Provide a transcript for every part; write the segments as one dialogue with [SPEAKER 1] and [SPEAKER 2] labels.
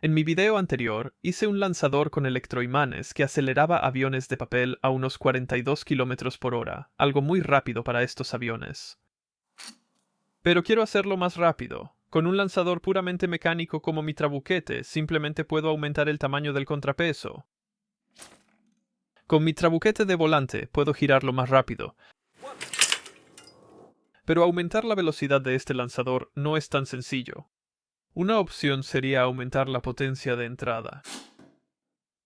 [SPEAKER 1] En mi video anterior, hice un lanzador con electroimanes que aceleraba aviones de papel a unos 42 km por hora, algo muy rápido para estos aviones. Pero quiero hacerlo más rápido. Con un lanzador puramente mecánico como mi trabuquete, simplemente puedo aumentar el tamaño del contrapeso. Con mi trabuquete de volante puedo girarlo más rápido. Pero aumentar la velocidad de este lanzador no es tan sencillo. Una opción sería aumentar la potencia de entrada.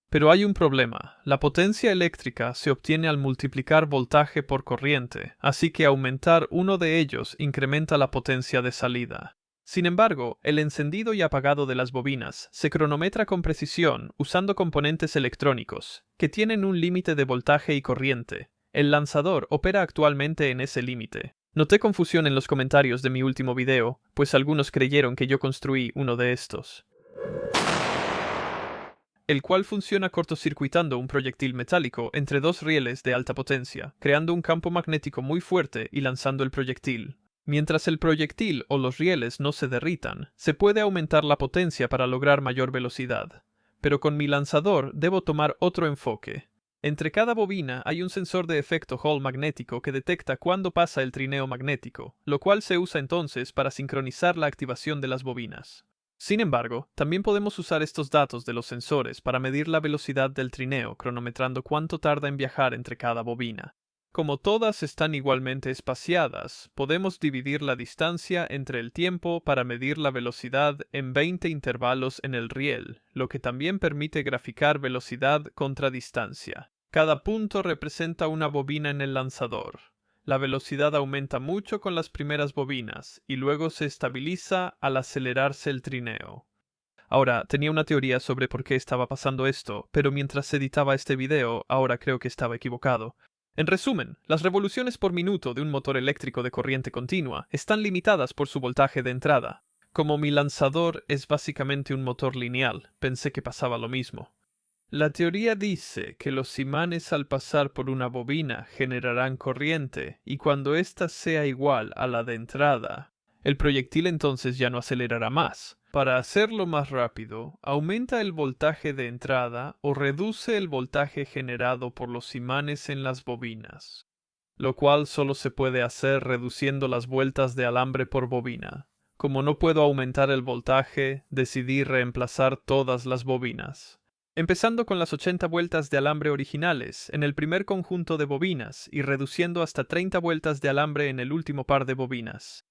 [SPEAKER 1] Pero hay un problema. La potencia eléctrica se obtiene al multiplicar voltaje por corriente, así que aumentar uno de ellos incrementa la potencia de salida. Sin embargo, el encendido y apagado de las bobinas se cronometra con precisión usando componentes electrónicos, que tienen un límite de voltaje y corriente. El lanzador opera actualmente en ese límite. Noté confusión en los comentarios de mi último video, pues algunos creyeron que yo construí uno de estos, el cual funciona cortocircuitando un proyectil metálico entre dos rieles de alta potencia, creando un campo magnético muy fuerte y lanzando el proyectil. Mientras el proyectil o los rieles no se derritan, se puede aumentar la potencia para lograr mayor velocidad. Pero con mi lanzador debo tomar otro enfoque. Entre cada bobina hay un sensor de efecto Hall magnético que detecta cuándo pasa el trineo magnético, lo cual se usa entonces para sincronizar la activación de las bobinas. Sin embargo, también podemos usar estos datos de los sensores para medir la velocidad del trineo, cronometrando cuánto tarda en viajar entre cada bobina. Como todas están igualmente espaciadas, podemos dividir la distancia entre el tiempo para medir la velocidad en 20 intervalos en el riel, lo que también permite graficar velocidad contra distancia. Cada punto representa una bobina en el lanzador. La velocidad aumenta mucho con las primeras bobinas y luego se estabiliza al acelerarse el trineo. Ahora, tenía una teoría sobre por qué estaba pasando esto, pero mientras editaba este video, ahora creo que estaba equivocado. En resumen, las revoluciones por minuto de un motor eléctrico de corriente continua están limitadas por su voltaje de entrada. Como mi lanzador es básicamente un motor lineal, pensé que pasaba lo mismo. La teoría dice que los imanes al pasar por una bobina generarán corriente, y cuando ésta sea igual a la de entrada, el proyectil entonces ya no acelerará más. Para hacerlo más rápido, aumenta el voltaje de entrada o reduce el voltaje generado por los imanes en las bobinas, lo cual solo se puede hacer reduciendo las vueltas de alambre por bobina. Como no puedo aumentar el voltaje, decidí reemplazar todas las bobinas, empezando con las 80 vueltas de alambre originales en el primer conjunto de bobinas y reduciendo hasta 30 vueltas de alambre en el último par de bobinas.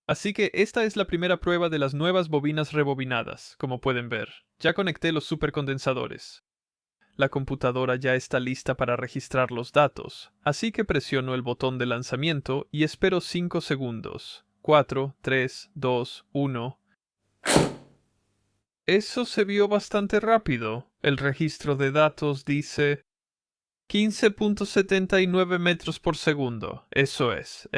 [SPEAKER 1] Así que esta es la primera prueba de las nuevas bobinas rebobinadas, como pueden ver. Ya conecté los supercondensadores. La computadora ya está lista para registrar los datos, así que presiono el botón de lanzamiento y espero 5 segundos. 4, 3, 2, 1... Eso se vio bastante rápido. El registro de datos dice 15.79 metros por segundo. Eso es,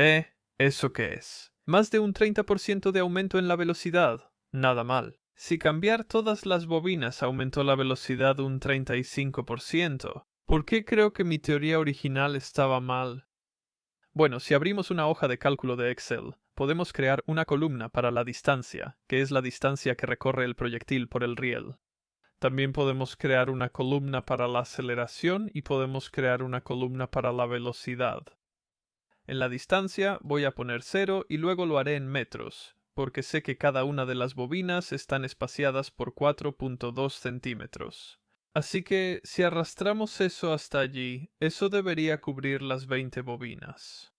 [SPEAKER 1] ¿Eso qué es? Más de un 30% de aumento en la velocidad. Nada mal. Si cambiar todas las bobinas aumentó la velocidad un 35%, ¿por qué creo que mi teoría original estaba mal? Bueno, si abrimos una hoja de cálculo de Excel, podemos crear una columna para la distancia, que es la distancia que recorre el proyectil por el riel. También podemos crear una columna para la aceleración y podemos crear una columna para la velocidad. En la distancia voy a poner 0 y luego lo haré en metros, porque sé que cada una de las bobinas están espaciadas por 4.2 centímetros. Así que si arrastramos eso hasta allí, eso debería cubrir las 20 bobinas.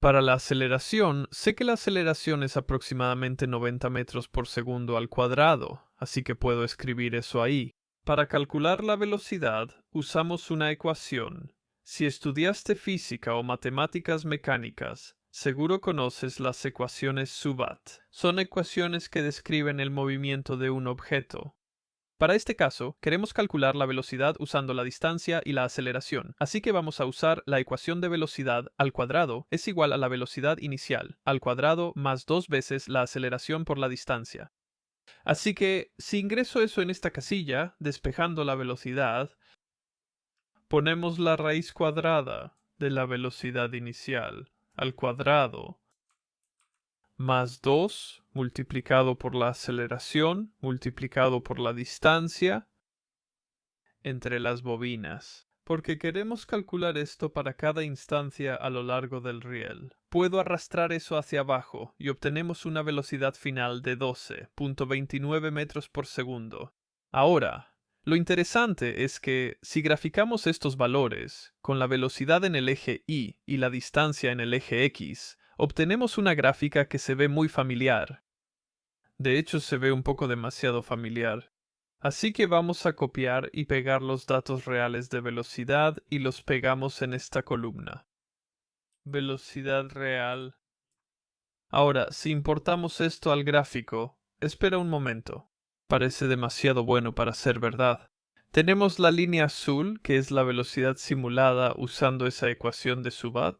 [SPEAKER 1] Para la aceleración, sé que la aceleración es aproximadamente 90 metros por segundo al cuadrado, así que puedo escribir eso ahí. Para calcular la velocidad, usamos una ecuación. Si estudiaste física o matemáticas mecánicas, seguro conoces las ecuaciones Subat. Son ecuaciones que describen el movimiento de un objeto. Para este caso, queremos calcular la velocidad usando la distancia y la aceleración, así que vamos a usar la ecuación de velocidad al cuadrado es igual a la velocidad inicial al cuadrado más 2 veces la aceleración por la distancia. Así que, si ingreso eso en esta casilla, despejando la velocidad, ponemos la raíz cuadrada de la velocidad inicial al cuadrado más 2 multiplicado por la aceleración multiplicado por la distancia entre las bobinas. Porque queremos calcular esto para cada instancia a lo largo del riel. Puedo arrastrar eso hacia abajo y obtenemos una velocidad final de 12.29 metros por segundo. Ahora, lo interesante es que si graficamos estos valores con la velocidad en el eje Y y la distancia en el eje X, obtenemos una gráfica que se ve muy familiar. De hecho, se ve un poco demasiado familiar. Así que vamos a copiar y pegar los datos reales de velocidad y los pegamos en esta columna. Velocidad real. Ahora, si importamos esto al gráfico, espera un momento. Parece demasiado bueno para ser verdad. Tenemos la línea azul, que es la velocidad simulada usando esa ecuación de Subat,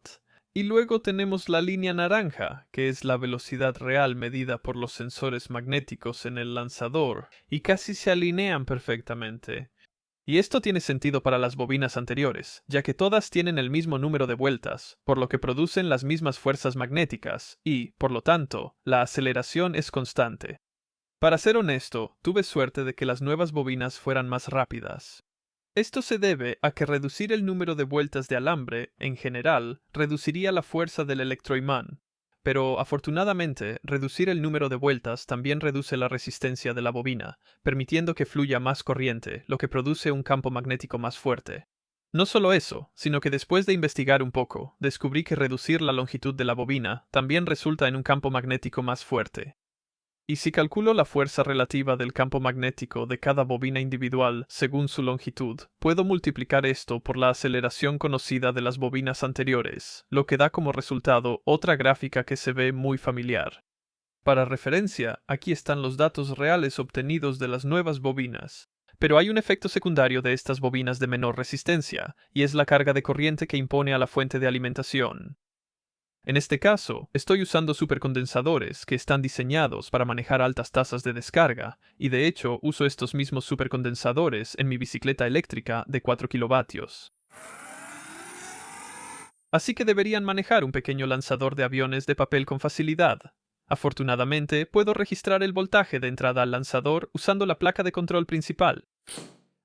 [SPEAKER 1] y luego tenemos la línea naranja, que es la velocidad real medida por los sensores magnéticos en el lanzador, y casi se alinean perfectamente. Y esto tiene sentido para las bobinas anteriores, ya que todas tienen el mismo número de vueltas, por lo que producen las mismas fuerzas magnéticas, y, por lo tanto, la aceleración es constante. Para ser honesto, tuve suerte de que las nuevas bobinas fueran más rápidas. Esto se debe a que reducir el número de vueltas de alambre, en general, reduciría la fuerza del electroimán. Pero, afortunadamente, reducir el número de vueltas también reduce la resistencia de la bobina, permitiendo que fluya más corriente, lo que produce un campo magnético más fuerte. No solo eso, sino que después de investigar un poco, descubrí que reducir la longitud de la bobina también resulta en un campo magnético más fuerte. Y si calculo la fuerza relativa del campo magnético de cada bobina individual según su longitud, puedo multiplicar esto por la aceleración conocida de las bobinas anteriores, lo que da como resultado otra gráfica que se ve muy familiar. Para referencia, aquí están los datos reales obtenidos de las nuevas bobinas. Pero hay un efecto secundario de estas bobinas de menor resistencia, y es la carga de corriente que impone a la fuente de alimentación. En este caso, estoy usando supercondensadores que están diseñados para manejar altas tasas de descarga, y de hecho uso estos mismos supercondensadores en mi bicicleta eléctrica de 4 kilovatios. Así que deberían manejar un pequeño lanzador de aviones de papel con facilidad. Afortunadamente, puedo registrar el voltaje de entrada al lanzador usando la placa de control principal.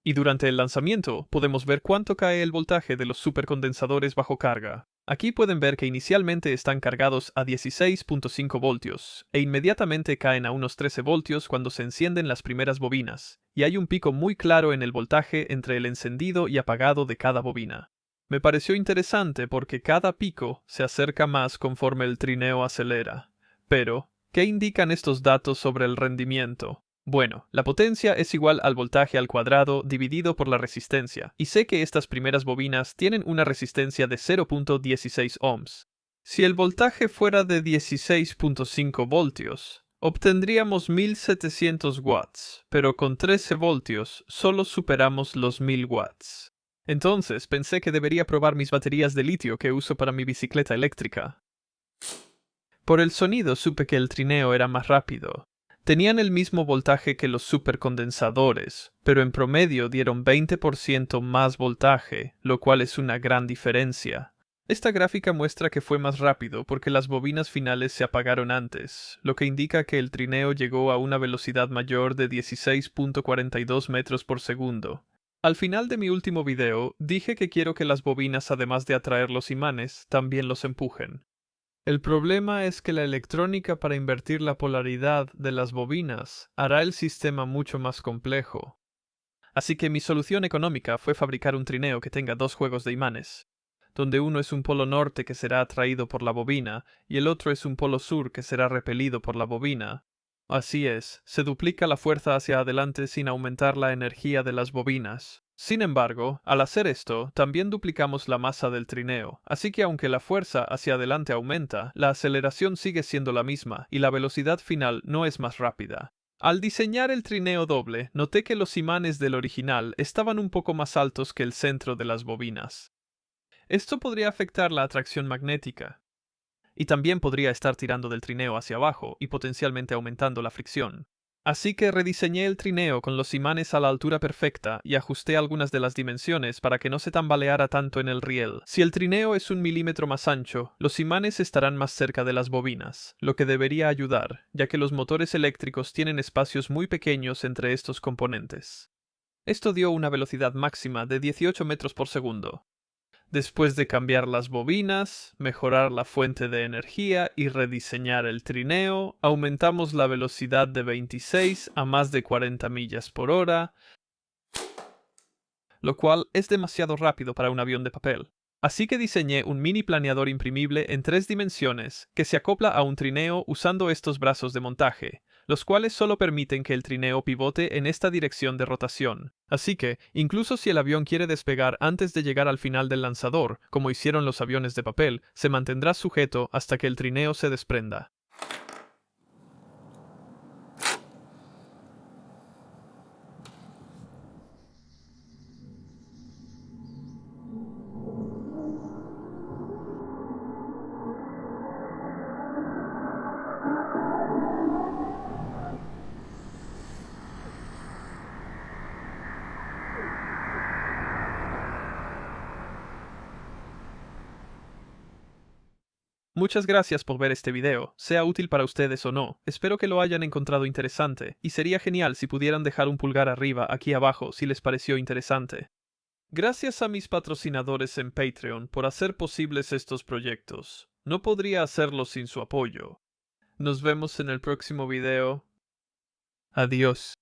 [SPEAKER 1] Y durante el lanzamiento, podemos ver cuánto cae el voltaje de los supercondensadores bajo carga. Aquí pueden ver que inicialmente están cargados a 16.5 voltios, e inmediatamente caen a unos 13 voltios cuando se encienden las primeras bobinas, y hay un pico muy claro en el voltaje entre el encendido y apagado de cada bobina. Me pareció interesante porque cada pico se acerca más conforme el trineo acelera. Pero, ¿qué indican estos datos sobre el rendimiento? Bueno, la potencia es igual al voltaje al cuadrado dividido por la resistencia, y sé que estas primeras bobinas tienen una resistencia de 0.16 ohms. Si el voltaje fuera de 16.5 voltios, obtendríamos 1700 watts, pero con 13 voltios solo superamos los 1000 watts. Entonces pensé que debería probar mis baterías de litio que uso para mi bicicleta eléctrica. Por el sonido supe que el trineo era más rápido. Tenían el mismo voltaje que los supercondensadores, pero en promedio dieron 20% más voltaje, lo cual es una gran diferencia. Esta gráfica muestra que fue más rápido porque las bobinas finales se apagaron antes, lo que indica que el trineo llegó a una velocidad mayor de 16.42 metros por segundo. Al final de mi último video, dije que quiero que las bobinas, además de atraer los imanes, también los empujen. El problema es que la electrónica para invertir la polaridad de las bobinas hará el sistema mucho más complejo. Así que mi solución económica fue fabricar un trineo que tenga dos juegos de imanes, donde uno es un polo norte que será atraído por la bobina y el otro es un polo sur que será repelido por la bobina. Así es, se duplica la fuerza hacia adelante sin aumentar la energía de las bobinas. Sin embargo, al hacer esto, también duplicamos la masa del trineo, así que aunque la fuerza hacia adelante aumenta, la aceleración sigue siendo la misma y la velocidad final no es más rápida. Al diseñar el trineo doble, noté que los imanes del original estaban un poco más altos que el centro de las bobinas. Esto podría afectar la atracción magnética, y también podría estar tirando del trineo hacia abajo y potencialmente aumentando la fricción. Así que rediseñé el trineo con los imanes a la altura perfecta y ajusté algunas de las dimensiones para que no se tambaleara tanto en el riel. Si el trineo es 1 milímetro más ancho, los imanes estarán más cerca de las bobinas, lo que debería ayudar, ya que los motores eléctricos tienen espacios muy pequeños entre estos componentes. Esto dio una velocidad máxima de 18 metros por segundo. Después de cambiar las bobinas, mejorar la fuente de energía y rediseñar el trineo, aumentamos la velocidad de 26 a más de 40 millas por hora, lo cual es demasiado rápido para un avión de papel. Así que diseñé un mini planeador imprimible en 3 dimensiones que se acopla a un trineo usando estos brazos de montaje, los cuales solo permiten que el trineo pivote en esta dirección de rotación. Así que, incluso si el avión quiere despegar antes de llegar al final del lanzador, como hicieron los aviones de papel, se mantendrá sujeto hasta que el trineo se desprenda. Muchas gracias por ver este video, sea útil para ustedes o no. Espero que lo hayan encontrado interesante, y sería genial si pudieran dejar un pulgar arriba aquí abajo si les pareció interesante. Gracias a mis patrocinadores en Patreon por hacer posibles estos proyectos. No podría hacerlo sin su apoyo. Nos vemos en el próximo video. Adiós.